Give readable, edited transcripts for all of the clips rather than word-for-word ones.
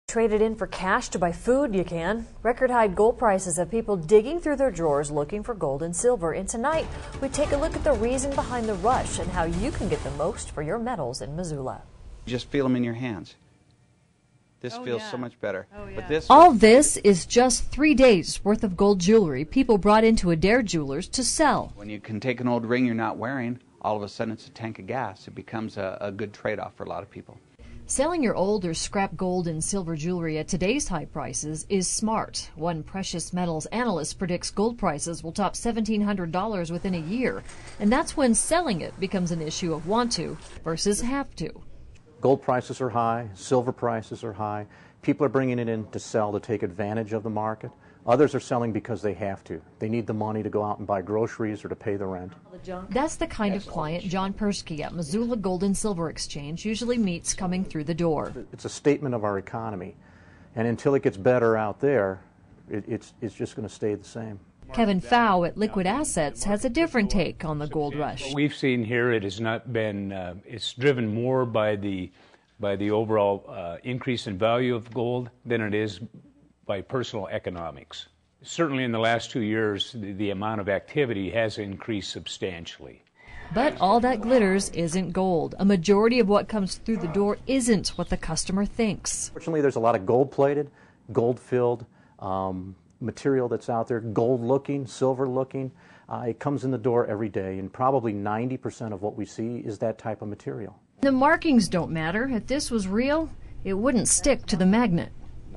Trade it in for cash to buy food, you can. Record high gold prices have people digging through their drawers looking for gold and silver. And tonight, we take a look at the reason behind the rush and how you can get the most for your metals in Missoula. Just feel them in your hands. This feels so much better. But all this is just 3 days worth of gold jewelry people brought into Adair Jewelers to sell. When you can take an old ring you're not wearing, all of a sudden it's a tank of gas. It becomes a good trade-off for a lot of people. Selling your old or scrap gold and silver jewelry at today's high prices is smart. One precious metals analyst predicts gold prices will top $1,700 within a year, and that's when selling it becomes an issue of want to versus have to. Gold prices are high, silver prices are high. People are bringing it in to sell to take advantage of the market. Others are selling because they have to. They need the money to go out and buy groceries or to pay the rent. That's the kind of client John Persky at Missoula Gold and Silver Exchange usually meets coming through the door. It's a statement of our economy, and until it gets better out there, it's just going to stay the same. Kevin Fow at Liquid Assets has a different take on the gold rush. What we've seen here, it has not been, it's driven more by the overall increase in value of gold than it is by personal economics. Certainly in the last 2 years, the amount of activity has increased substantially. But all that glitters isn't gold. A majority of what comes through the door isn't what the customer thinks. Fortunately, there's a lot of gold-plated, gold-filled material that's out there, gold-looking, silver-looking. It comes in the door every day, and probably 90% of what we see is that type of material. The markings don't matter. If this was real, it wouldn't stick to the magnet.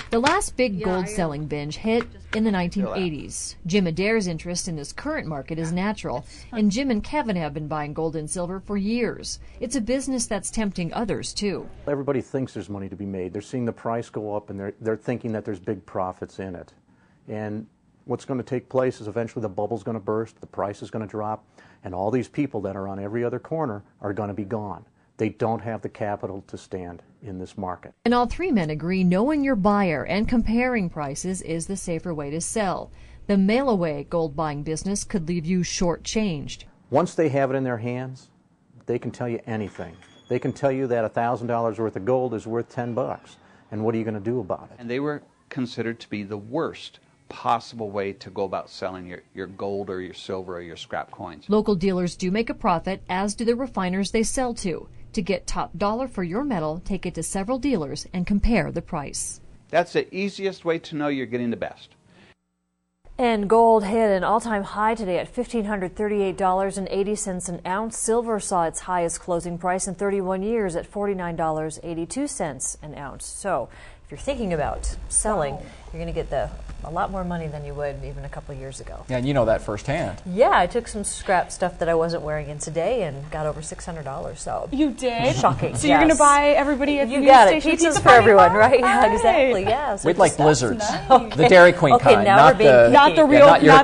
The last big gold selling binge hit in the 1980s. Jim Adair's interest in this current market is natural, and Jim and Kevin have been buying gold and silver for years. It's a business that's tempting others, too. Everybody thinks there's money to be made. They're seeing the price go up, and they're thinking that there's big profits in it. And what's going to take place is eventually the bubble's going to burst, the price is going to drop, and all these people that are on every other corner are going to be gone. They don't have the capital to stand in this market. And all three men agree knowing your buyer and comparing prices is the safer way to sell. The mail-away gold buying business could leave you short-changed. Once they have it in their hands, they can tell you anything. They can tell you that $1,000 worth of gold is worth $10, and what are you going to do about it? And they were considered to be the worst possible way to go about selling your gold or your silver or your scrap coins. Local dealers do make a profit, as do the refiners they sell to. To get top dollar for your metal, take it to several dealers and compare the price. That's the easiest way to know you're getting the best. And gold hit an all-time high today at $1,538.80 an ounce. Silver saw its highest closing price in 31 years at $49.82 an ounce. So if you're thinking about selling, you're going to get a lot more money than you would even a couple of years ago. Yeah, and you know that firsthand. Yeah, I took some scrap stuff that I wasn't wearing in today and got over $600. So you did? Shocking. So you're going to buy everybody a you new got it. station Pizzas for everyone, right? Yeah, right. exactly. Yeah. So We'd like blizzards. Nice. The Dairy Queen kind, now not we're being the picky. Not the real, not your